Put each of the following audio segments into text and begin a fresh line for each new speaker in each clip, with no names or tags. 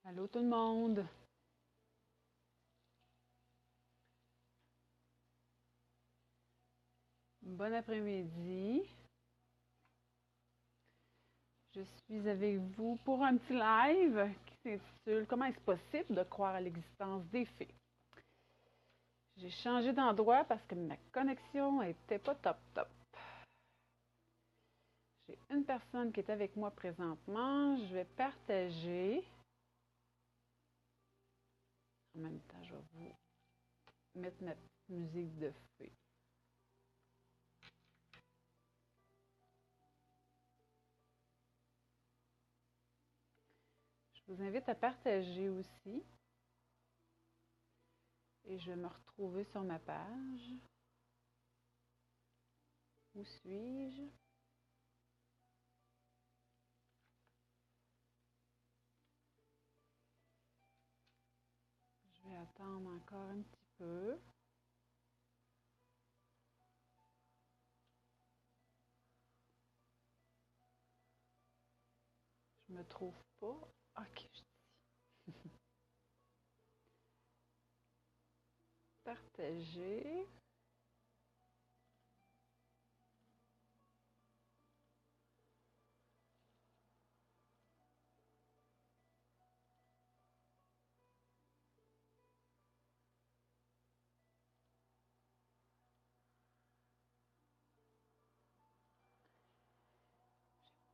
Allô tout le monde. Bon après-midi. Je suis avec vous pour un petit live qui s'intitule Comment est-ce possible de croire à l'existence des fées? J'ai changé d'endroit parce que ma connexion était pas top top. J'ai une personne qui est avec moi présentement. Je vais partager. En même temps, je vais vous mettre ma petite musique de fée. Je vous invite à partager aussi. Et je vais me retrouver sur ma page. Où suis-je? Je vais attendre encore un petit peu. Je me trouve pas. Ok, je dis partager.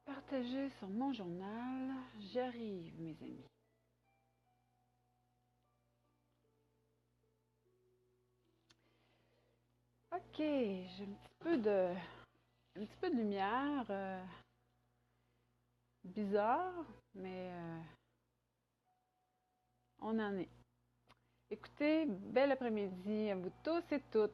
Partager sur mon journal. J'arrive, mes amis. Ok, j'ai un petit peu de lumière. Bizarre, mais on en est. Écoutez, bel après-midi à vous tous et toutes.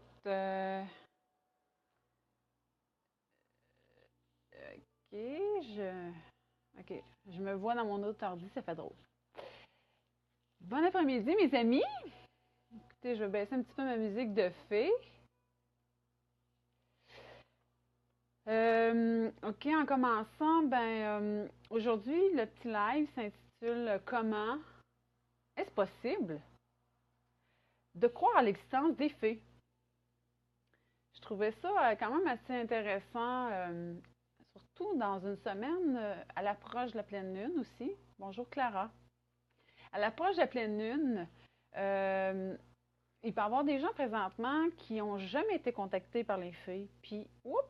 Ok, je me vois dans mon autre ordi, ça fait drôle. Bon après-midi, mes amis. Écoutez, je vais baisser un petit peu ma musique de fée. OK, en commençant, aujourd'hui, le petit live s'intitule Comment est-ce possible de croire à l'existence des fées? Je trouvais ça quand même assez intéressant, surtout dans une semaine à l'approche de la pleine lune aussi. Bonjour Clara. À l'approche de la pleine lune, euh, il peut y avoir des gens présentement qui n'ont jamais été contactés par les fées. Puis, oups,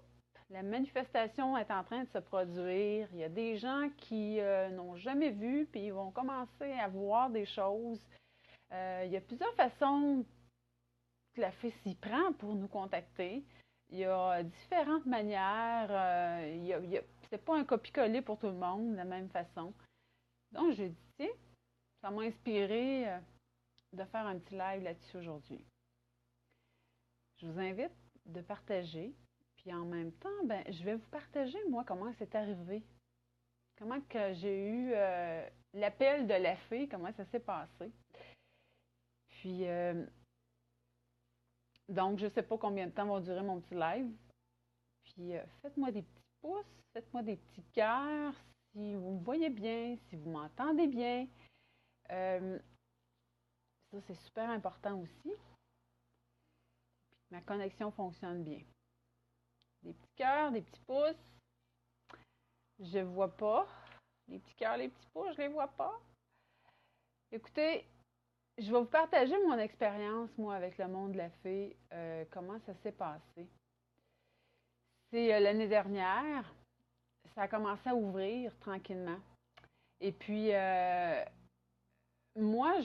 la manifestation est en train de se produire. Il y a des gens qui n'ont jamais vu, puis ils vont commencer à voir des choses. Il y a plusieurs façons que la fée s'y prend pour nous contacter. Il y a différentes manières. C'est pas un copie-coller pour tout le monde de la même façon. Donc, j'ai dit, tiens, ça m'a inspiré de faire un petit live là-dessus aujourd'hui. Je vous invite de partager. Puis en même temps, je vais vous partager, moi, comment c'est arrivé. Comment que j'ai eu l'appel de la fée, comment ça s'est passé. Puis, donc, je ne sais pas combien de temps va durer mon petit live. Puis, faites-moi des petits pouces, faites-moi des petits cœurs, si vous me voyez bien, si vous m'entendez bien. Euh, Ça, c'est super important aussi. Puis, ma connexion fonctionne bien. Des petits cœurs, des petits pouces. Je ne vois pas. Les petits cœurs, les petits pouces, je ne les vois pas. Écoutez, je vais vous partager mon expérience, moi, avec le monde de la fée, comment ça s'est passé. C'est l'année dernière, ça a commencé à ouvrir tranquillement. Et puis, moi,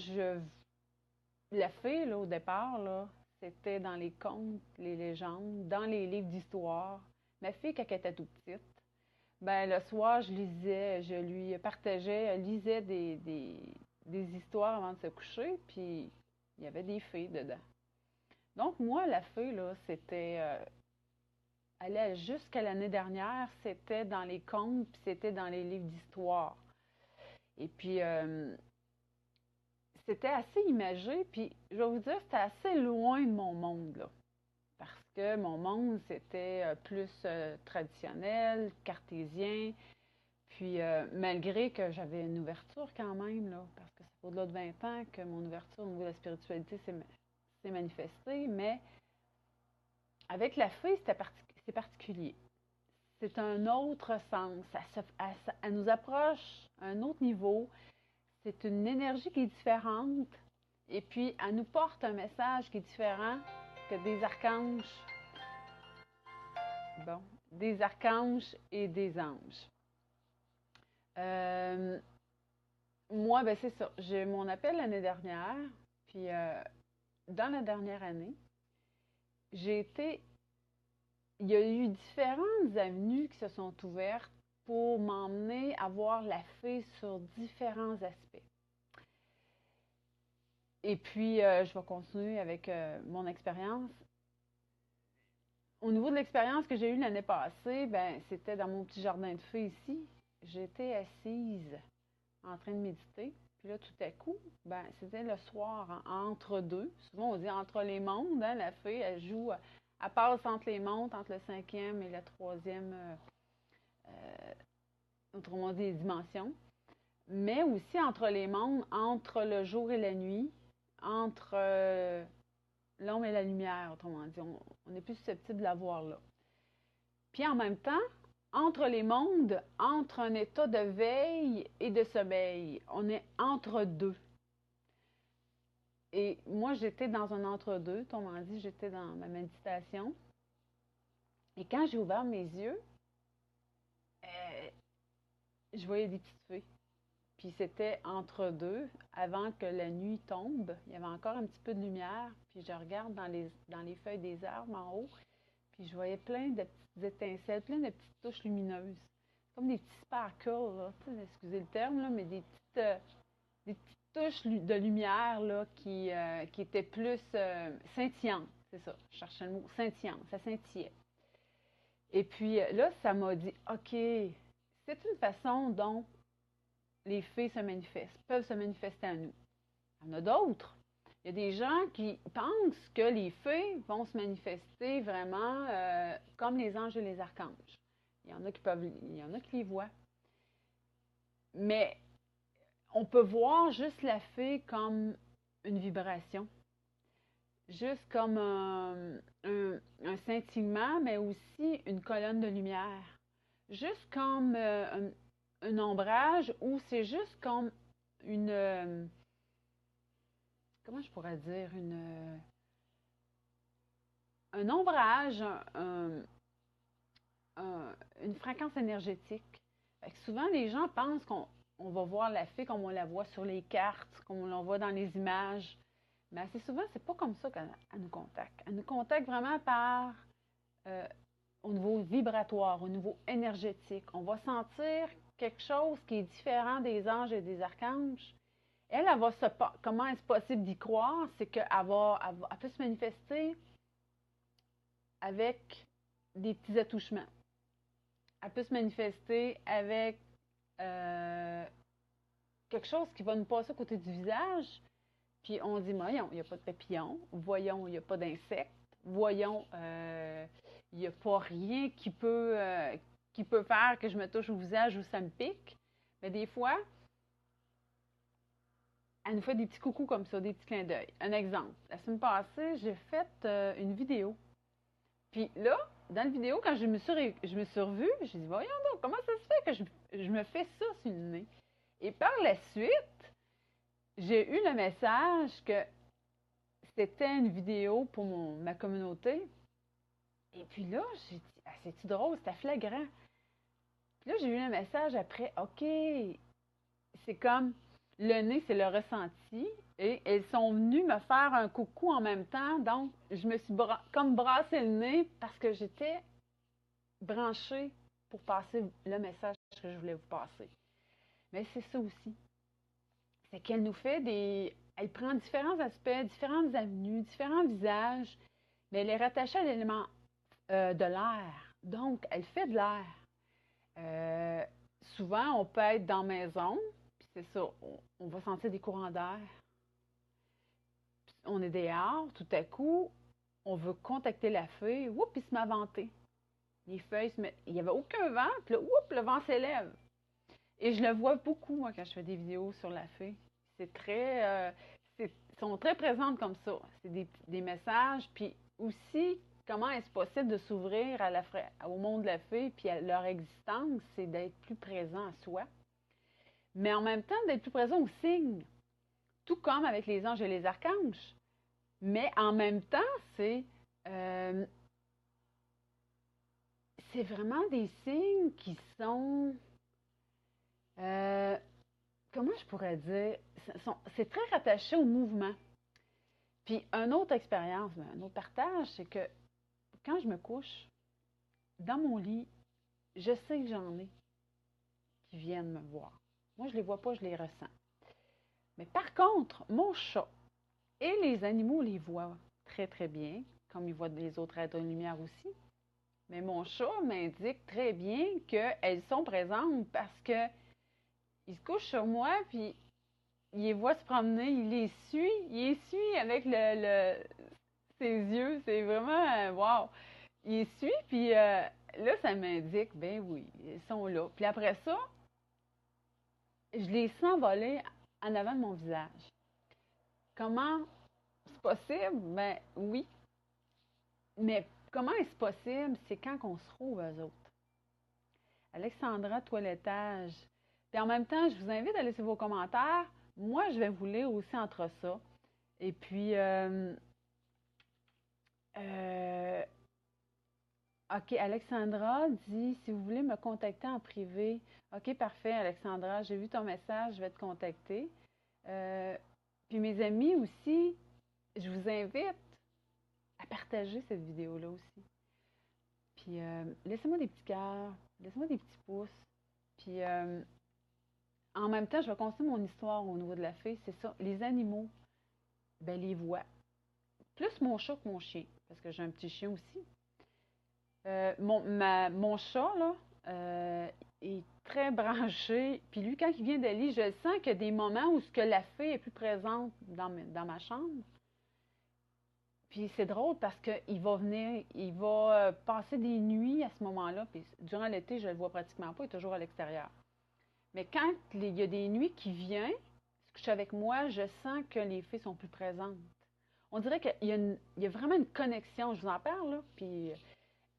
la fée, là, au départ, là, c'était dans les contes, les légendes, dans les livres d'histoire. Ma fille, quand elle était toute petite, le soir, je lui partageais, elle lisait des histoires avant de se coucher, puis il y avait des fées dedans. Donc, moi, la fée, là, c'était. Allait jusqu'à l'année dernière, c'était dans les contes, puis c'était dans les livres d'histoire. Et puis, c'était assez imagé, puis je vais vous dire, c'était assez loin de mon monde, là. Parce que mon monde, c'était plus traditionnel, cartésien. Puis, malgré que j'avais une ouverture quand même, là, parce que ça fait au-delà de 20 ans que mon ouverture au niveau de la spiritualité s'est manifestée, mais avec la fée, c'est particulier. C'est un autre sens. Elle nous approche à un autre niveau. C'est une énergie qui est différente. Et puis, elle nous porte un message qui est différent que des archanges. Bon, des archanges et des anges. Euh, Moi, ben c'est ça. J'ai eu mon appel l'année dernière. Puis, dans la dernière année, j'ai été. Il y a eu différentes avenues qui se sont ouvertes pour m'emmener à voir la fée sur différents aspects. Et puis, je vais continuer avec mon expérience. Au niveau de l'expérience que j'ai eue l'année passée, ben, c'était dans mon petit jardin de fées ici. J'étais assise en train de méditer. Puis là, tout à coup, ben, c'était le soir, entre deux. Souvent, on dit entre les mondes. Hein, la fée, elle joue, elle passe entre les mondes, entre le cinquième et le troisième, autrement dit, les dimensions. Mais aussi entre les mondes, entre le jour et la nuit, entre l'ombre et la lumière, autrement dit. On est plus susceptible de la voir là. Puis en même temps, entre les mondes, entre un état de veille et de sommeil, on est entre deux. Et moi, j'étais dans un entre-deux, autrement dit, j'étais dans ma méditation. Et quand j'ai ouvert mes yeux, euh, je voyais des petites fées. Puis c'était entre deux, avant que la nuit tombe. Il y avait encore un petit peu de lumière. Puis je regarde dans les feuilles des arbres en haut. Puis je voyais plein de petites étincelles, plein de petites touches lumineuses. Comme des petits sparkles, là. Excusez le terme, là, mais des petites touches de lumière là, qui étaient plus scintillantes. C'est ça, je cherchais le mot, scintillante. Ça scintillait. Et puis là, ça m'a dit, OK, c'est une façon dont les fées se manifestent, peuvent se manifester à nous. Il y en a d'autres. Il y a des gens qui pensent que les fées vont se manifester vraiment comme les anges et les archanges. Il y en a qui les voient. Mais on peut voir juste la fée comme une vibration, juste comme un scintillement, mais aussi une colonne de lumière. Juste comme un ombrage ou c'est juste comme une, comment je pourrais dire, un ombrage, une fréquence énergétique. Fait que souvent, les gens pensent qu'on va voir la fée comme on la voit sur les cartes, comme on la voit dans les images. Mais assez souvent, c'est pas comme ça qu'elle nous contacte. Elle nous contacte vraiment par euh, au niveau vibratoire, au niveau énergétique. On va sentir quelque chose qui est différent des anges et des archanges. Elle va comment est-ce possible d'y croire? C'est qu'elle elle peut se manifester avec des petits attouchements. Elle peut se manifester avec quelque chose qui va nous passer à côté du visage. Puis on dit, voyons, il n'y a pas de papillons. Voyons, il n'y a pas d'insectes. Voyons, il n'y a pas rien qui peut faire que je me touche au visage ou ça me pique. Mais des fois, elle nous fait des petits coucous comme ça, des petits clins d'œil. Un exemple, la semaine passée, j'ai fait une vidéo. Puis là, dans la vidéo, quand je me suis revue, j'ai dit, voyons donc, comment ça se fait que je me fais ça sur le nez? Et par la suite, j'ai eu le message que c'était une vidéo pour ma communauté. Et puis là, j'ai dit, ah, c'est-tu drôle, c'était flagrant. Puis là, j'ai eu le message après, OK, c'est comme le nez, c'est le ressenti. Et elles sont venues me faire un coucou en même temps. Donc, je me suis comme brassé le nez parce que j'étais branchée pour passer le message que je voulais vous passer. Mais c'est ça aussi. C'est qu'elle nous fait des. Elle prend différents aspects, différentes avenues, différents visages, mais elle est rattachée à l'élément de l'air. Donc, elle fait de l'air. Souvent, on peut être dans la maison, puis c'est ça, on va sentir des courants d'air. On est dehors, tout à coup, on veut contacter la feuille, oups, il se met à venter. Les feuilles se mettent. Il n'y avait aucun vent, puis là, oups, le vent s'élève. Et je le vois beaucoup, moi, quand je fais des vidéos sur la fée. C'est très... sont très présentes comme ça. C'est des messages. Puis aussi, comment est-ce possible de s'ouvrir au monde de la fée puis à leur existence, c'est d'être plus présent à soi. Mais en même temps, d'être plus présent aux signes. Tout comme avec les anges et les archanges. Mais en même temps, euh, c'est vraiment des signes qui sont... euh, comment je pourrais dire? C'est très rattaché au mouvement. Puis, une autre expérience, un autre partage, c'est que quand je me couche, dans mon lit, je sais que j'en ai qui viennent me voir. Moi, je ne les vois pas, je les ressens. Mais par contre, mon chat et les animaux les voient très, très bien, comme ils voient les autres êtres de lumière aussi. Mais mon chat m'indique très bien qu'elles sont présentes parce que il se couche sur moi, puis il les voit se promener, il les suit avec ses yeux. C'est vraiment, wow! Il les suit, puis là, ça m'indique, ben oui, ils sont là. Puis après ça, je les sens voler en avant de mon visage. Comment c'est possible? Ben oui. Mais comment est-ce possible? C'est quand on se trouve, eux autres. Alexandra Toilettage. Puis en même temps, je vous invite à laisser vos commentaires. Moi, je vais vous lire aussi entre ça. Et puis, euh, OK, Alexandra dit, si vous voulez me contacter en privé. OK, parfait, Alexandra, j'ai vu ton message, je vais te contacter. Euh, puis mes amis aussi, je vous invite à partager cette vidéo-là aussi. Puis laissez-moi des petits cœurs, laissez-moi des petits pouces. Puis en même temps, je vais continuer mon histoire au niveau de la fée. C'est ça, les animaux, ben les voix. Plus mon chat que mon chien, parce que j'ai un petit chien aussi. Mon chat, là, est très branché. Puis lui, quand il vient de lit, je sens qu'il y a des moments où ce que la fée est plus présente dans ma chambre. Puis c'est drôle parce qu'il va venir, il va passer des nuits à ce moment-là. Puis durant l'été, je ne le vois pratiquement pas, il est toujours à l'extérieur. Mais quand il y a des nuits qui viennent, se couche avec moi, je sens que les fées sont plus présentes. On dirait qu'il y a vraiment une connexion, je vous en parle, là, puis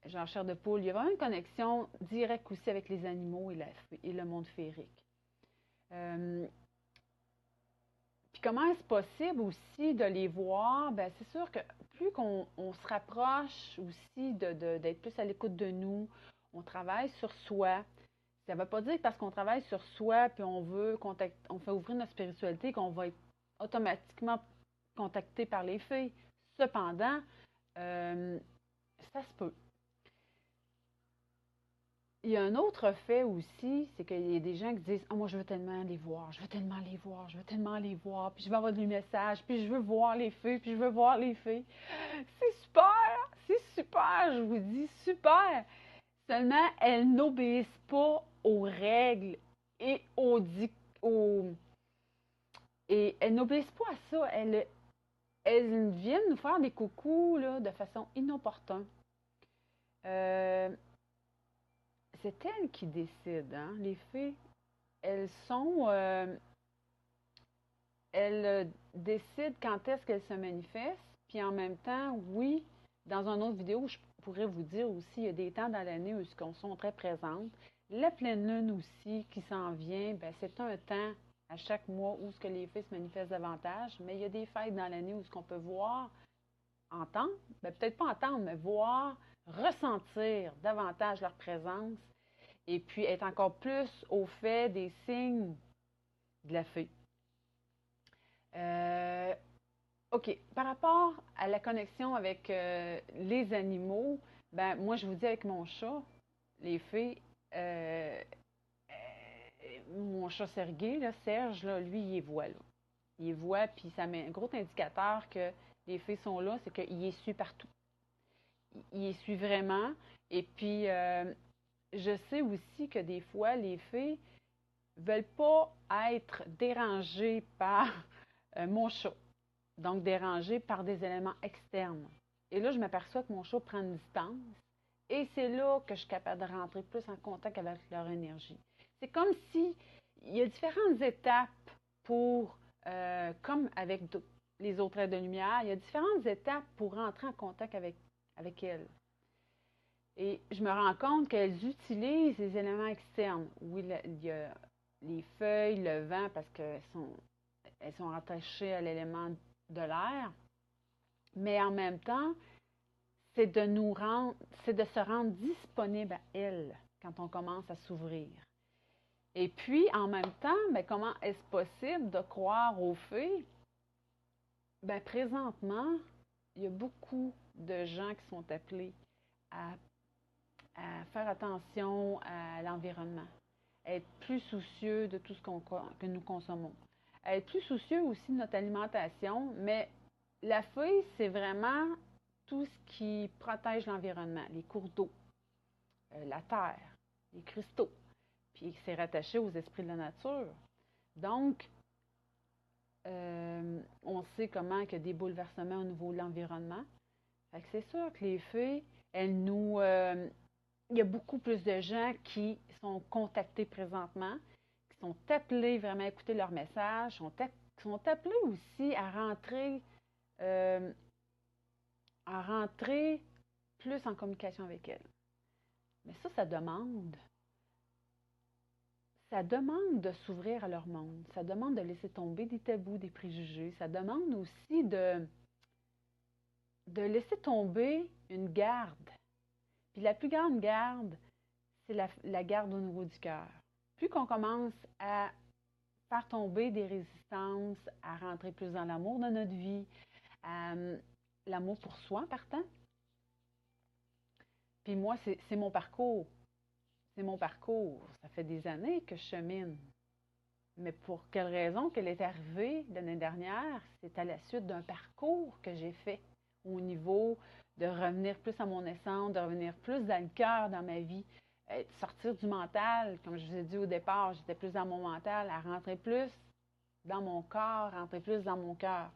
genre chair de poule, il y a vraiment une connexion directe aussi avec les animaux et le monde féerique. Euh, Puis comment est-ce possible aussi de les voir? Ben, c'est sûr que plus qu'on se rapproche aussi d'être plus à l'écoute de nous, on travaille sur soi. Ça ne veut pas dire que parce qu'on travaille sur soi puis on fait ouvrir notre spiritualité qu'on va être automatiquement contacté par les fées. Cependant, euh, ça se peut. Il y a un autre fait aussi, c'est qu'il y a des gens qui disent moi, je veux tellement les voir, je veux tellement les voir, je veux tellement les voir, puis je vais avoir du message, puis je veux voir les fées, puis je veux voir les fées. C'est super, je vous dis, super. Seulement, elles n'obéissent pas aux règles et et elles n'obéissent pas à ça. Elles viennent nous faire des coucous là, de façon inopportune. Euh, c'est elles qui décident, hein? Les fées, elles sont, elles décident quand est-ce qu'elles se manifestent, puis en même temps, oui, dans une autre vidéo, je pourrais vous dire aussi, il y a des temps dans l'année où elles sont très présentes. La pleine lune aussi qui s'en vient, ben, c'est un temps à chaque mois où ce que les fées se manifestent davantage, mais il y a des fêtes dans l'année où ce qu'on peut voir, entendre, ben, peut-être pas entendre, mais voir, ressentir davantage leur présence et puis être encore plus au fait des signes de la fée. Euh, OK. Par rapport à la connexion avec les animaux, ben moi je vous dis avec mon chat, les fées, mon chat Sergei, là, Serge, là, lui, il les voit là. Il les voit, puis ça met un gros indicateur que les fées sont là, c'est qu'il les suit partout. Il les suit vraiment. Et puis je sais aussi que des fois, les fées veulent pas être dérangées par mon chat. Donc, dérangées par des éléments externes. Et là, je m'aperçois que mon chat prend une distance. Et c'est là que je suis capable de rentrer plus en contact avec leur énergie. C'est comme si il y a différentes étapes pour, comme avec les autres êtres de lumière, il y a différentes étapes pour rentrer en contact avec elles. Et je me rends compte qu'elles utilisent les éléments externes. Oui, il y a les feuilles, le vent, parce elles sont rattachées à l'élément de l'air, mais en même temps, c'est de se rendre disponible à elles quand on commence à s'ouvrir. Et puis, en même temps, bien, comment est-ce possible de croire aux fées? Bien, présentement, il y a beaucoup de gens qui sont appelés à faire attention à l'environnement, à être plus soucieux de tout ce que nous consommons, à être plus soucieux aussi de notre alimentation, mais la feuille, c'est vraiment tout ce qui protège l'environnement, les cours d'eau, la terre, les cristaux, puis c'est rattaché aux esprits de la nature. Donc, on sait comment il y a des bouleversements au niveau de l'environnement. Fait que c'est sûr que les fées, il y a beaucoup plus de gens qui sont contactés présentement, qui sont appelés vraiment à écouter leur message, sont appelés aussi euh, à rentrer plus en communication avec elles. Mais ça demande de s'ouvrir à leur monde, ça demande de laisser tomber des tabous, des préjugés, ça demande aussi de laisser tomber une garde. Puis la plus grande garde, c'est la garde au niveau du cœur. Plus qu'on commence à faire tomber des résistances, à rentrer plus dans l'amour de notre vie, l'amour pour soi en partant. Puis moi, c'est mon parcours. C'est mon parcours. Ça fait des années que je chemine. Mais pour quelle raison qu'elle est arrivée l'année dernière? C'est à la suite d'un parcours que j'ai fait au niveau de revenir plus à mon essence, de revenir plus dans le cœur dans ma vie, sortir du mental. Comme je vous ai dit au départ, j'étais plus dans mon mental, à rentrer plus dans mon corps, rentrer plus dans mon cœur.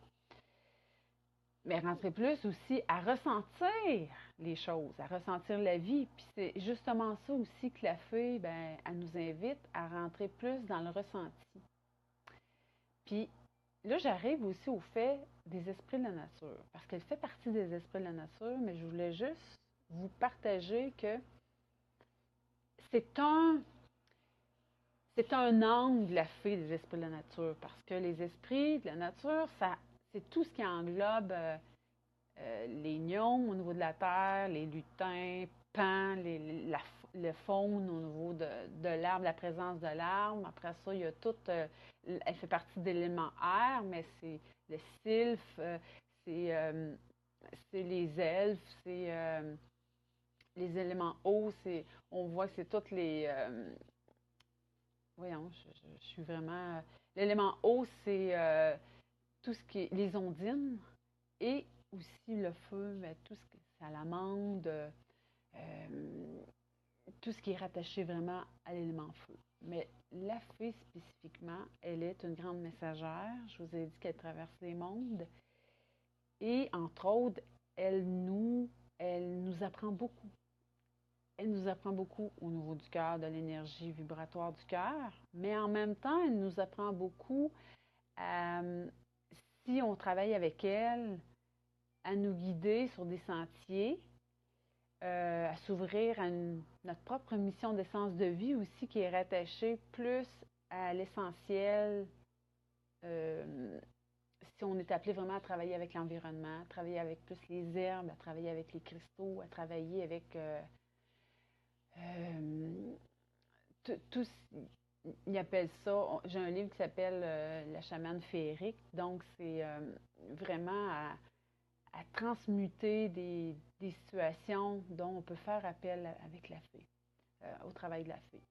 Mais rentrer plus aussi à ressentir les choses, à ressentir la vie. Puis c'est justement ça aussi que la fée, ben, elle nous invite à rentrer plus dans le ressenti. Puis là, j'arrive aussi au fait des esprits de la nature, parce qu'elle fait partie des esprits de la nature, mais je voulais juste vous partager que c'est un, c'est un angle, la fée des esprits de la nature, parce que les esprits de la nature, c'est tout ce qui englobe les gnômes au niveau de la terre, les lutins, pans, le faune au niveau de l'arbre, la présence de l'arbre. Après ça, il y a tout, elle fait partie de l'élément air, mais c'est le sylphe, c'est les elfes, c'est les éléments eau, on voit que c'est toutes voyons, je suis vraiment, l'élément eau, c'est tout ce qui est les ondines et aussi le feu, mais tout ce qui est salamande, tout ce qui est rattaché vraiment à l'élément feu. Mais la fée spécifiquement, elle est une grande messagère. Je vous ai dit qu'elle traverse les mondes. Et entre autres, elle nous apprend beaucoup. Elle nous apprend beaucoup au niveau du cœur, de l'énergie vibratoire du cœur, mais en même temps, elle nous apprend beaucoup si on travaille avec elle, à nous guider sur des sentiers, à s'ouvrir à notre propre mission d'essence de vie aussi, qui est rattachée plus à l'essentiel. Si on est appelé vraiment à travailler avec l'environnement, à travailler avec plus les herbes, à travailler avec les cristaux, à travailler avec tout, ils appellent ça, j'ai un livre qui s'appelle La chamane féerique, donc c'est vraiment à transmuter des situations dont on peut faire appel avec la fée, au travail de la fée.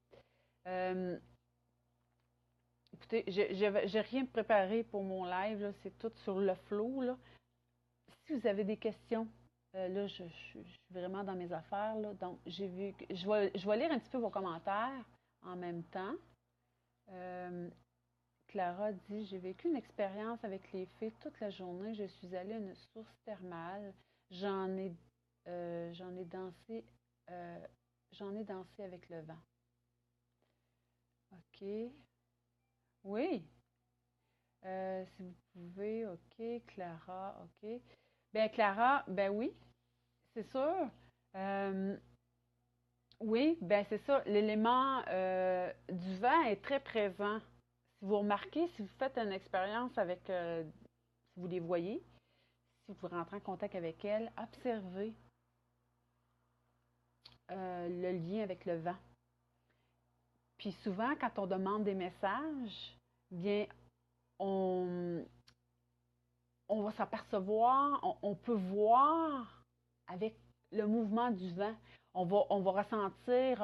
Écoutez, j'ai rien préparé pour mon live, c'est tout sur le flow. Là. Si vous avez des questions, là, je suis vraiment dans mes affaires. Là, donc, j'ai vu que je vais lire un petit peu vos commentaires en même temps. Clara dit, j'ai vécu une expérience avec les fées toute la journée. Je suis allée à une source thermale. J'en ai, j'en ai dansé, j'en ai dansé avec le vent. OK. Oui. Si vous pouvez, OK. Clara, OK. Ben Clara, ben oui, c'est sûr. Euh, oui, ben c'est ça. L'élément du vent est très présent. Si vous remarquez, si vous faites une expérience avec, si vous les voyez, si vous rentrez en contact avec elles, observez le lien avec le vent. Puis souvent, quand on demande des messages, bien, on, on va s'apercevoir, on peut voir avec le mouvement du vent. On va ressentir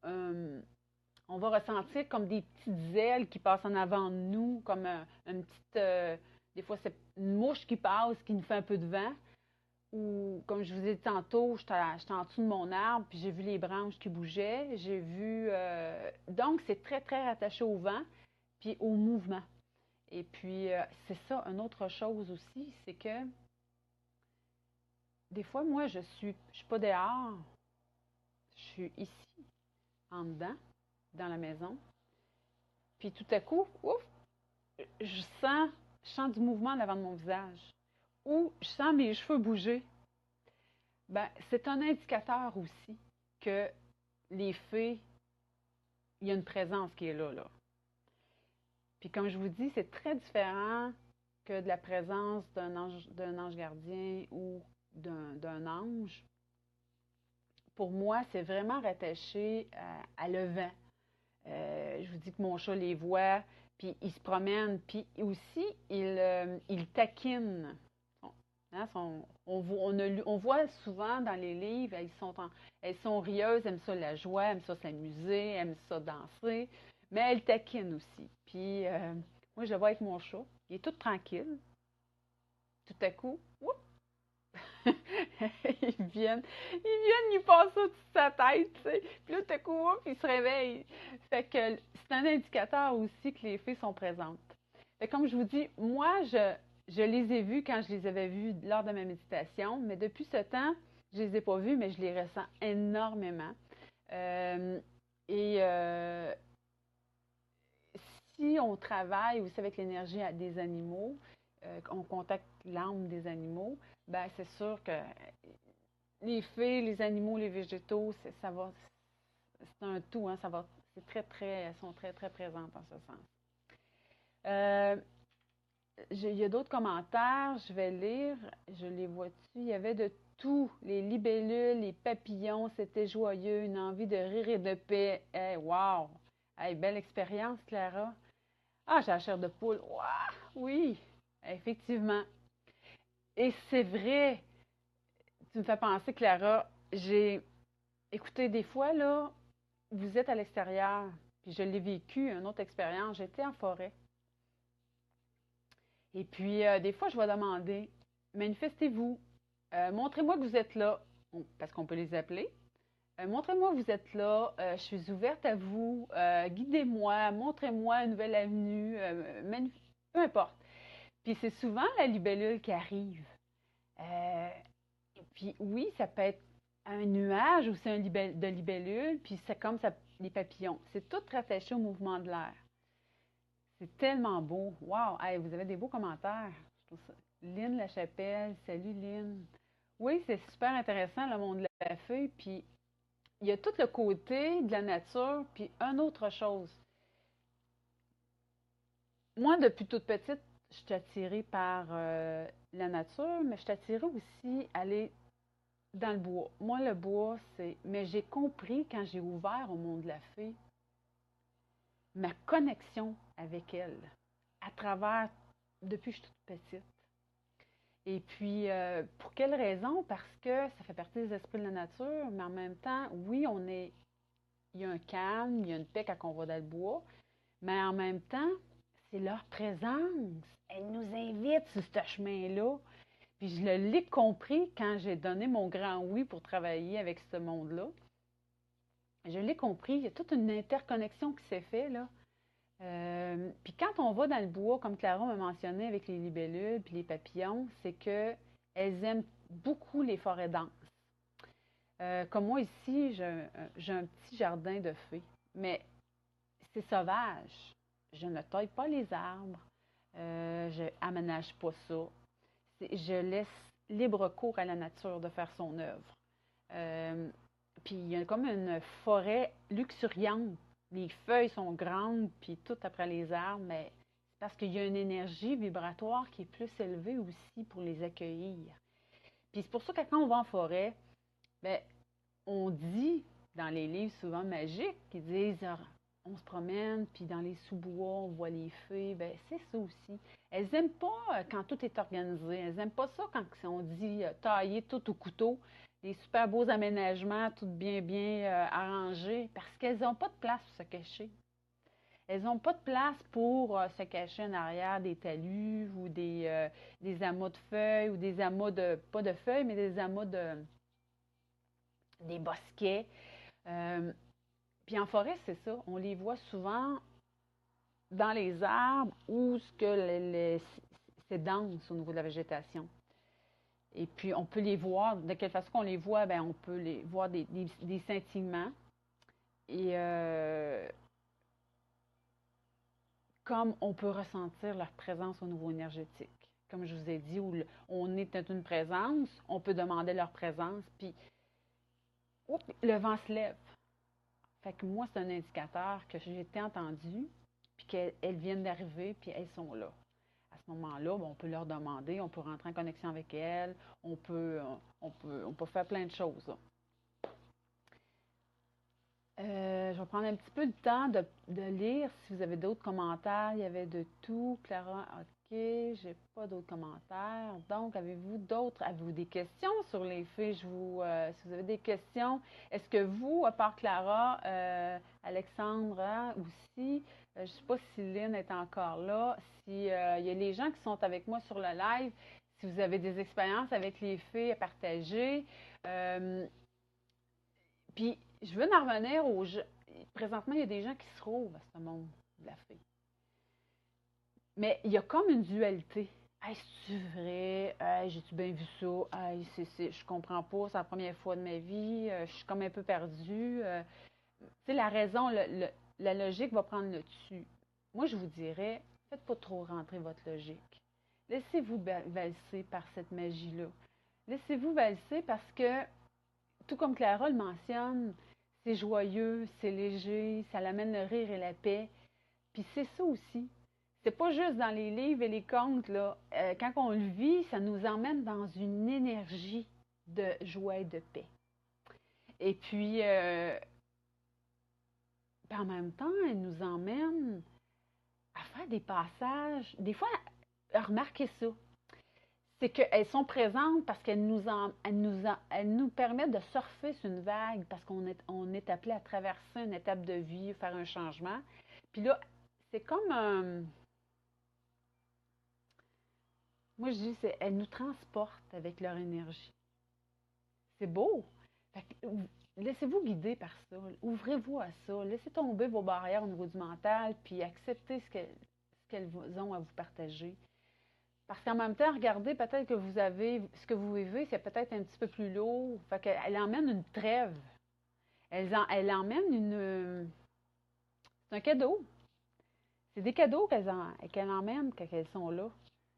un- on va ressentir comme des petites ailes qui passent en avant de nous, comme une petite, des fois c'est une mouche qui passe, qui nous fait un peu de vent. Ou comme je vous ai dit tantôt, j'étais en dessous de mon arbre, puis j'ai vu les branches qui bougeaient. J'ai vu. Donc, c'est très, très rattaché au vent, puis au mouvement. Et puis, c'est ça, une autre chose aussi, c'est que des fois, moi, je suis pas dehors, je suis ici, en dedans, dans la maison. Puis tout à coup, ouf, je sens, je sens du mouvement en avant de mon visage. Ou je sens mes cheveux bouger. Ben, c'est un indicateur aussi que les fées, il y a une présence qui est là, là. Puis comme je vous dis, c'est très différent que de la présence d'un ange gardien ou d'un ange. Pour moi, c'est vraiment rattaché à le vent. Je vous dis que mon chat les voit, puis il se promène, puis aussi, il taquine. Hein, on voit souvent dans les livres, elles sont rieuses, elles aiment ça la joie, elles aiment ça s'amuser, elles aiment ça danser, mais elles taquinent aussi. Puis moi, je le vois avec mon chat, il est tout tranquille. Tout à coup, oups, ils viennent lui passer au-dessus de sa tête, tu sais. Puis là, tout à coup, oups, il se réveille. Fait que c'est un indicateur aussi que les fées sont présentes. Fait que comme je vous dis, moi, je les ai vus quand je les avais vus lors de ma méditation, mais depuis ce temps, je les ai pas vus, mais je les ressens énormément. Euh, et si on travaille aussi avec l'énergie des animaux, on contacte l'âme des animaux, ben c'est sûr que les fées, les animaux, les végétaux, ça va, c'est un tout, hein, ça va, c'est très, très, elles sont très, très présentes en ce sens. Euh, il y a d'autres commentaires, je vais lire, je les vois-tu, il y avait de tout, les libellules, les papillons, c'était joyeux, une envie de rire et de paix. Hey, wow! Hey, belle expérience, Clara. Ah, j'ai la chair de poule. Wow! Oui, effectivement. Et c'est vrai, tu me fais penser, Clara, j'ai écouté des fois, là, vous êtes à l'extérieur, puis je l'ai vécu, une autre expérience, j'étais en forêt. Et puis, des fois, je vais demander, manifestez-vous, montrez-moi que vous êtes là, parce qu'on peut les appeler. Montrez-moi que vous êtes là, je suis ouverte à vous, guidez-moi, montrez-moi une nouvelle avenue, peu importe. Puis c'est souvent la libellule qui arrive. Euh, et puis oui, ça peut être un nuage ou c'est de libellule, puis c'est comme ça, les papillons. C'est tout rattaché au mouvement de l'air. C'est tellement beau. Wow! Hey, vous avez des beaux commentaires. Je trouve ça. Lynn Lachapelle, salut Lynn. Oui, c'est super intéressant le monde de la feuille. Puis il y a tout le côté de la nature, puis une autre chose. Moi, depuis toute petite, je suis attirée par la nature, mais je suis attirée aussi à aller dans le bois. Moi, le bois, c'est. Mais j'ai compris quand j'ai ouvert au monde de la fée ma connexion avec elle à travers depuis que je suis toute petite. Et puis, pour quelle raison? Parce que ça fait partie des esprits de la nature, mais en même temps, oui, il y a un calme, il y a une paix quand on va dans le bois, mais en même temps, c'est leur présence. Elle nous invite sur ce chemin-là. Puis je l'ai compris quand j'ai donné mon grand oui pour travailler avec ce monde-là. Je l'ai compris, il y a toute une interconnexion qui s'est faite, là. Puis quand on va dans le bois, comme Clara m'a mentionné avec les libellules puis les papillons, c'est que elles aiment beaucoup les forêts denses. Comme moi ici, j'ai un petit jardin de fées. Mais c'est sauvage. Je ne taille pas les arbres. Je aménage pas ça. Je laisse libre cours à la nature de faire son œuvre. Puis il y a comme une forêt luxuriante. Les feuilles sont grandes, puis tout après les arbres, mais c'est parce qu'il y a une énergie vibratoire qui est plus élevée aussi pour les accueillir. Puis c'est pour ça que quand on va en forêt, ben, on dit dans les livres souvent magiques qui disent on se promène, puis dans les sous-bois, on voit les fées. Ben, c'est ça aussi. Elles n'aiment pas quand tout est organisé. Elles n'aiment pas ça quand on dit tailler tout au couteau, des super beaux aménagements, tout bien, bien arrangés, parce qu'elles n'ont pas de place pour se cacher. Elles n'ont pas de place pour se cacher en arrière des talus ou des amas de feuilles ou des amas de, pas de feuilles, mais des amas de, des bosquets. Puis en forêt, c'est ça. On les voit souvent dans les arbres où ce que c'est dense au niveau de la végétation. Et puis, on peut les voir. De quelle façon qu'on les voit? Bien, on peut les voir des scintillements. Et comme on peut ressentir leur présence au niveau énergétique. Comme je vous ai dit, où on est dans une présence, on peut demander leur présence, puis le vent se lève. Fait que moi, c'est un indicateur que j'ai été entendue, puis qu'elles viennent d'arriver, puis elles sont là. À ce moment-là, on peut leur demander, on peut rentrer en connexion avec elles, on peut faire plein de choses. Je vais prendre un petit peu de temps de lire si vous avez d'autres commentaires. Il y avait de tout. Clara, OK, j'ai pas d'autres commentaires. Donc, avez-vous des questions sur les fées? Si vous avez des questions, est-ce que vous, à part Clara, Alexandra aussi, je ne sais pas si Lynn est encore là, si il y a les gens qui sont avec moi sur le live, si vous avez des expériences avec les fées à partager. Puis, je veux en revenir aux gens. Présentement, il y a des gens qui se trouvent à ce monde de la fée. Mais il y a comme une dualité. Hey, c'est-tu vrai? Hey, j'ai-tu bien vu ça? Hey, je comprends pas, c'est la première fois de ma vie. Je suis comme un peu perdue. Tu sais, la raison, la logique va prendre le dessus. Moi, je vous dirais, faites pas trop rentrer votre logique. Laissez-vous valser par cette magie-là. Laissez-vous valser parce que tout comme Clara le mentionne, c'est joyeux, c'est léger, ça l'amène le rire et la paix. Puis c'est ça aussi. C'est pas juste dans les livres et les contes, là. Quand on le vit, ça nous emmène dans une énergie de joie et de paix. Et puis, en même temps, elle nous emmène à faire des passages. Des fois, remarquez ça. C'est qu'elles sont présentes parce elles nous permettent de surfer sur une vague parce on est appelé à traverser une étape de vie, faire un changement. Puis là, c'est comme moi je dis, elles nous transportent avec leur énergie. C'est beau. Fait que, laissez-vous guider par ça. Ouvrez-vous à ça. Laissez tomber vos barrières au niveau du mental, puis acceptez ce qu'elles ont à vous partager. Parce qu'en même temps, regardez, peut-être que vous avez, ce que vous vivez, c'est peut-être un petit peu plus lourd. Fait qu'elle emmène une trêve. Elle emmène c'est un cadeau. C'est des cadeaux qu'elle emmène quand elles sont là.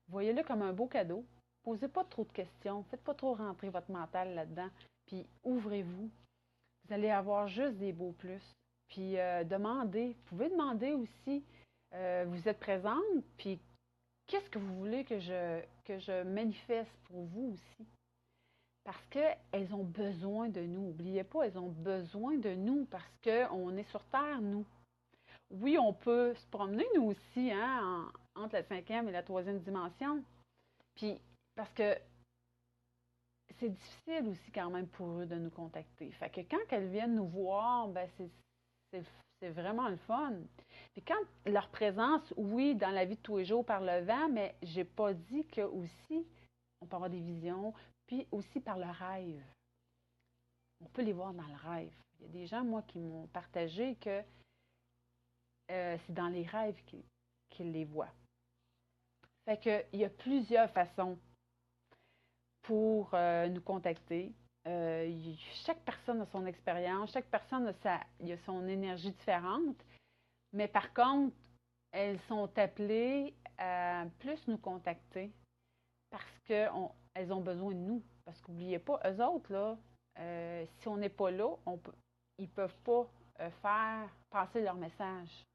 Voyez-le comme un beau cadeau. Posez pas trop de questions. Faites pas trop rentrer votre mental là-dedans. Puis ouvrez-vous. Vous allez avoir juste des beaux plus. Puis demandez. Vous pouvez demander aussi. Vous êtes présente, puis qu'est-ce que vous voulez que je manifeste pour vous aussi? Parce qu'elles ont besoin de nous. N'oubliez pas, elles ont besoin de nous parce qu'on est sur Terre, nous. Oui, on peut se promener, nous aussi, hein, entre la cinquième et la troisième dimension. Puis, parce que c'est difficile aussi quand même pour eux de nous contacter. Fait que quand elles viennent nous voir, ben c'est vraiment le fun. Puis quand leur présence, oui, dans la vie de tous les jours par le vent, mais j'ai pas dit que aussi on peut avoir des visions, puis aussi par le rêve. On peut les voir dans le rêve. Il y a des gens, moi, qui m'ont partagé que c'est dans les rêves qu'ils les voient. Fait que il y a plusieurs façons pour nous contacter. Chaque personne a son expérience, chaque personne a son énergie différente. Mais par contre, elles sont appelées à plus nous contacter parce qu'elles ont besoin de nous. Parce qu'oubliez pas, eux autres, là, si on n'est pas là, ils ne peuvent pas faire passer leur message.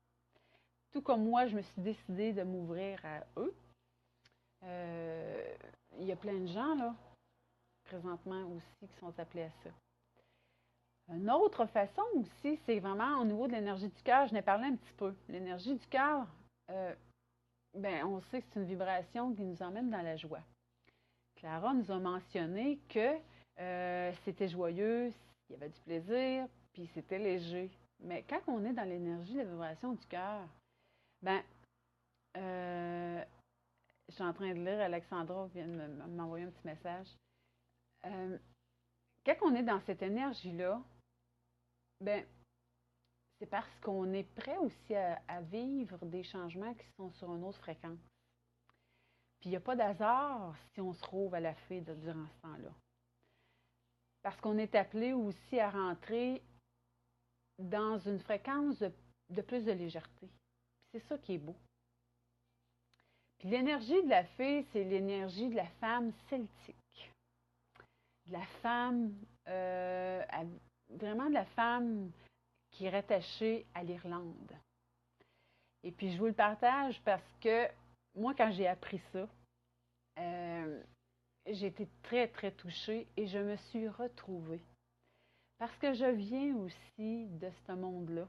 Tout comme moi, je me suis décidée de m'ouvrir à eux. Il y a plein de gens, là, présentement aussi, qui sont appelés à ça. Une autre façon aussi, c'est vraiment au niveau de l'énergie du cœur. Je n'ai parlé un petit peu. L'énergie du cœur, ben, on sait que c'est une vibration qui nous emmène dans la joie. Clara nous a mentionné que c'était joyeux, il y avait du plaisir, puis c'était léger. Mais quand on est dans l'énergie, la vibration du cœur, ben, je suis en train de lire, Alexandra vient de m'envoyer un petit message. Euh, Quand on est dans cette énergie-là, ben, c'est parce qu'on est prêt aussi à vivre des changements qui sont sur une autre fréquence. Puis il n'y a pas d'hasard si on se trouve à la fée durant ce temps-là. Parce qu'on est appelé aussi à rentrer dans une fréquence de plus de légèreté. Puis c'est ça qui est beau. Puis l'énergie de la fée, c'est l'énergie de la femme celtique. De la femme, vraiment de la femme qui est rattachée à l'Irlande. Et puis je vous le partage parce que moi, quand j'ai appris ça, j'ai été très, très touchée et je me suis retrouvée. Parce que je viens aussi de ce monde-là,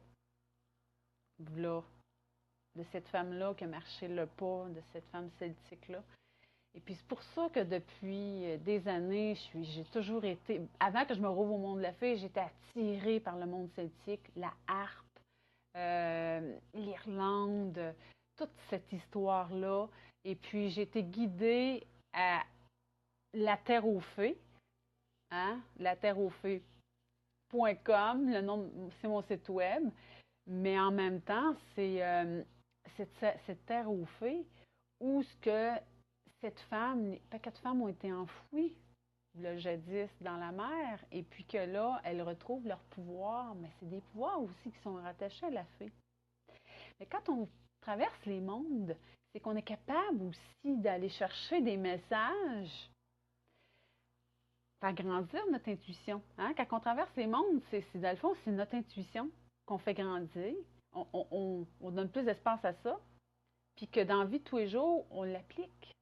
là, de cette femme-là qui a marché le pas, de cette femme celtique-là. Et puis c'est pour ça que depuis des années, j'ai toujours été, avant que je me rouvre au monde de la fée, j'étais attirée par le monde celtique, la harpe, l'Irlande, toute cette histoire-là. Et puis j'ai été guidée à la terre aux fées, hein, laterreauxfées.com, le nom, c'est mon site web. Mais en même temps, c'est cette terre aux fées où ce que cette femme, les paquets de femmes ont été enfouies le jadis dans la mer, et puis que là, elles retrouvent leur pouvoir, mais c'est des pouvoirs aussi qui sont rattachés à la fée. Mais quand on traverse les mondes, c'est qu'on est capable aussi d'aller chercher des messages, faire grandir notre intuition. Hein? Quand on traverse les mondes, dans le fond, c'est notre intuition qu'on fait grandir. On donne plus d'espace à ça, puis que dans la vie de tous les jours, on l'applique.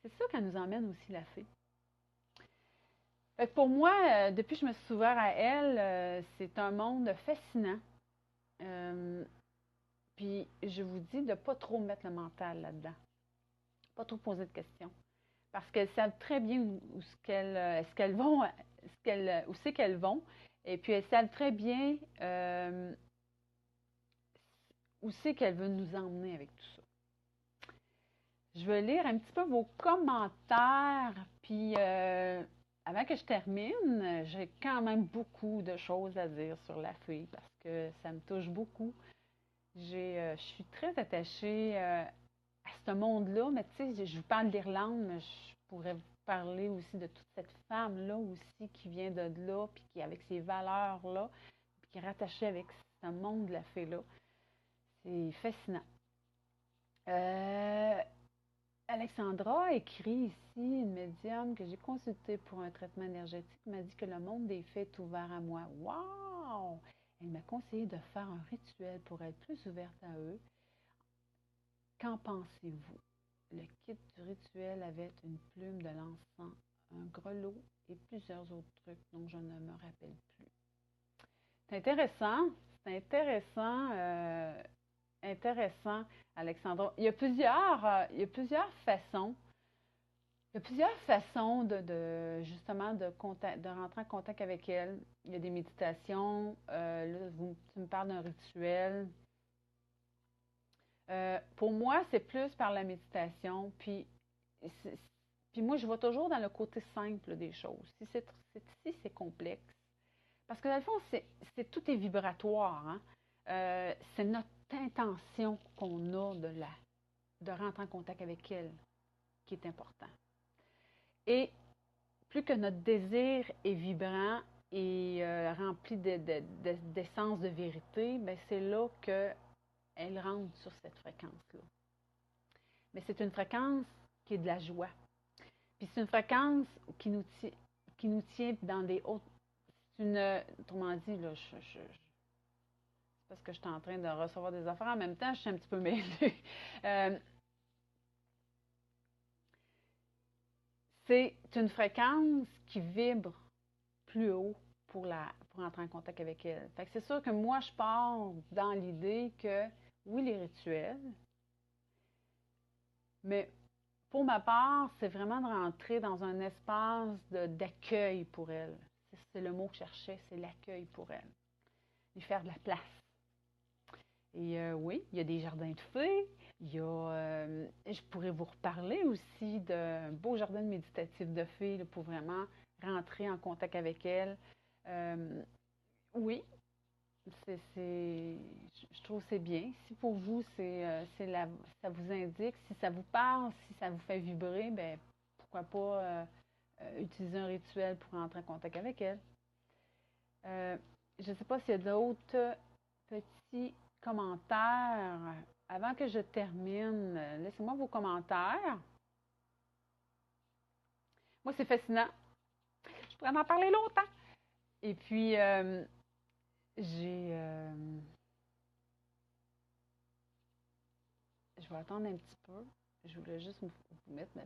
C'est ça qui nous emmène aussi la fée. Fait que pour moi, depuis que je me suis ouverte à elle, c'est un monde fascinant. Puis je vous dis de ne pas trop mettre le mental là-dedans. Pas trop poser de questions. Parce qu'elles savent très bien où ce qu'elles vont, où c'est qu'elles vont. Et puis elles savent très bien où c'est qu'elles veulent nous emmener avec tout ça. Je vais lire un petit peu vos commentaires, puis avant que je termine, j'ai quand même beaucoup de choses à dire sur la fée parce que ça me touche beaucoup. Je suis très attachée à ce monde-là, mais tu sais, je vous parle d'Irlande, mais je pourrais vous parler aussi de toute cette femme-là aussi qui vient de là, puis qui avec ces valeurs-là, puis qui est rattachée avec ce monde de la fée-là. C'est fascinant. Alexandra a écrit ici, une médium que j'ai consultée pour un traitement énergétique, m'a dit que le monde des fées est ouvert à moi. Wow! Elle m'a conseillé de faire un rituel pour être plus ouverte à eux. Qu'en pensez-vous? Le kit du rituel avait une plume de l'encens, un grelot et plusieurs autres trucs dont je ne me rappelle plus. C'est intéressant, intéressant, Alexandra. Il y a plusieurs façons. Il y a plusieurs façons justement de rentrer en contact avec elle. Il y a des méditations. Là, tu me parles d'un rituel. Pour moi, c'est plus par la méditation. Puis moi, je vais toujours dans le côté simple des choses. Si c'est complexe. Parce que dans le fond, tout est vibratoire. Hein? C'est notre intention qu'on a de rentrer en contact avec elle qui est important. Et plus que notre désir est vibrant et rempli d'essence de vérité, bien, c'est là que elle rentre sur cette fréquence-là. Mais c'est une fréquence qui est de la joie. Puis c'est une fréquence qui nous tient dans des hautes. Autrement dit, là, c'est parce que je suis en train de recevoir des affaires en même temps, je suis un petit peu mêlée. Euh, c'est une fréquence qui vibre plus haut pour entrer en contact avec elle. Fait que c'est sûr que moi, je pars dans l'idée que, oui, les rituels, mais pour ma part, c'est vraiment de rentrer dans un espace d'accueil pour elle. C'est le mot que je cherchais, c'est l'accueil pour elle. Lui faire de la place. Et oui, il y a des jardins de fées. Il y a, je pourrais vous reparler aussi d'un beau jardin méditatif de fées là, pour vraiment rentrer en contact avec elle. Oui, je trouve que c'est bien. Si pour vous, ça vous indique, si ça vous parle, si ça vous fait vibrer, ben pourquoi pas utiliser un rituel pour entrer en contact avec elle. Je ne sais pas s'il y a d'autres petits commentaires. Avant que je termine, laissez-moi vos commentaires. Moi, c'est fascinant. Je pourrais en parler longtemps. Et puis, j'ai... je vais attendre un petit peu. Je voulais juste vous mettre ma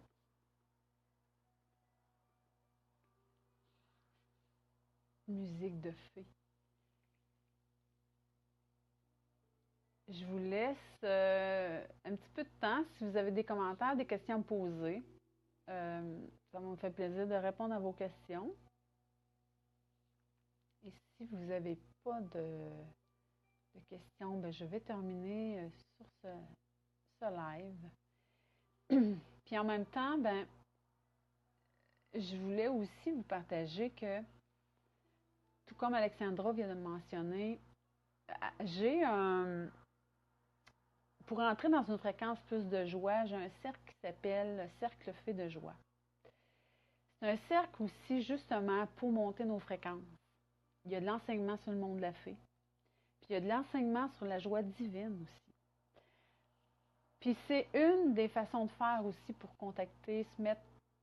musique de fée. Je vous laisse un petit peu de temps si vous avez des commentaires, des questions à me poser. Ça me fait plaisir de répondre à vos questions. Et si vous n'avez pas de questions, ben, je vais terminer sur ce live. Puis en même temps, ben, je voulais aussi vous partager que, tout comme Alexandra vient de me mentionner, j'ai un... Pour entrer dans une fréquence plus de joie, j'ai un cercle qui s'appelle le cercle fait de joie. C'est un cercle aussi, justement, pour monter nos fréquences. Il y a de l'enseignement sur le monde de la fée. Puis il y a de l'enseignement sur la joie divine aussi. Puis c'est une des façons de faire aussi pour contacter, se mettre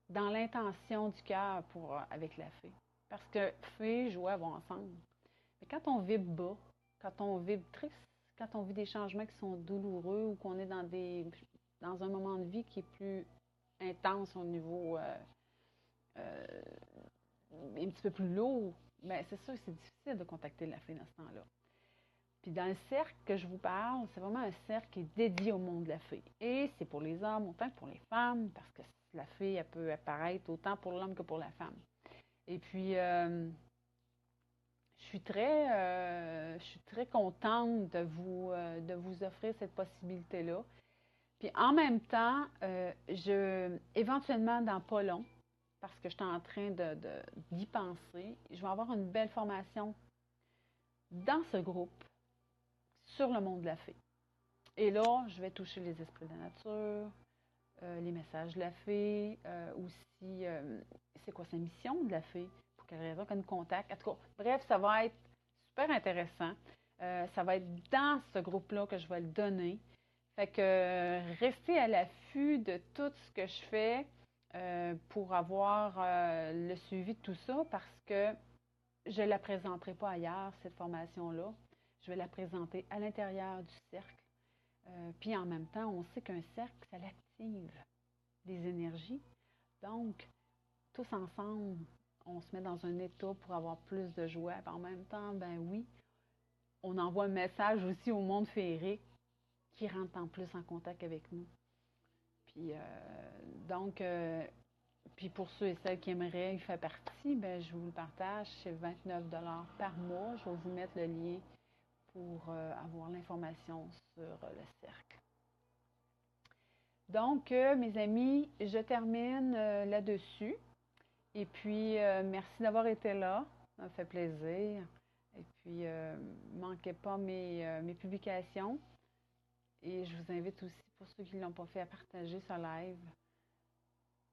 dans l'intention du cœur avec la fée. Parce que fée et joie vont ensemble. Mais quand on vibre bas, quand on vibre triste, quand on vit des changements qui sont douloureux ou qu'on est dans un moment de vie qui est plus intense au niveau un petit peu plus lourd, bien, c'est sûr que c'est difficile de contacter la fée dans ce temps-là. Puis dans le cercle que je vous parle, c'est vraiment un cercle qui est dédié au monde de la fée. Et c'est pour les hommes autant que pour les femmes, parce que la fée, elle peut apparaître autant pour l'homme que pour la femme. Et puis, je suis très contente de vous offrir cette possibilité-là. Puis en même temps, éventuellement, dans pas long, parce que je suis en train d'y penser, je vais avoir une belle formation dans ce groupe sur le monde de la fée. Et là, je vais toucher les esprits de la nature, les messages de la fée, aussi, c'est quoi sa mission de la fée, pour quelle raison qu'elle nous contacte. En tout cas, bref, ça va être super intéressant. Ça va être dans ce groupe-là que je vais le donner. Fait que restez à l'affût de tout ce que je fais pour avoir le suivi de tout ça parce que je ne la présenterai pas ailleurs, cette formation-là. Je vais la présenter à l'intérieur du cercle. Puis en même temps, on sait qu'un cercle, ça l'active des énergies. Donc, tous ensemble, on se met dans un état pour avoir plus de joie. Puis en même temps, ben oui, on envoie un message aussi au monde féerique qui rentre en plus en contact avec nous. Puis donc, puis pour ceux et celles qui aimeraient y faire partie, ben, je vous le partage, c'est 29 $ par mois. Je vais vous mettre le lien pour avoir l'information sur le cercle. Donc, mes amis, je termine là-dessus. Et puis, merci d'avoir été là. Ça me fait plaisir. Et puis, ne manquez pas mes publications. Et je vous invite aussi, pour ceux qui ne l'ont pas fait, à partager ce live.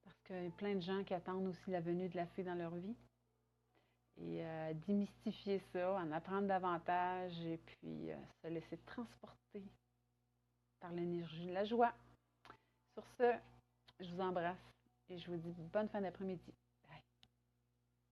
Parce qu'il y a plein de gens qui attendent aussi la venue de la fée dans leur vie. Et démystifier ça, en apprendre davantage et puis se laisser transporter par l'énergie de la joie. Sur ce, je vous embrasse et je vous dis bonne fin d'après-midi.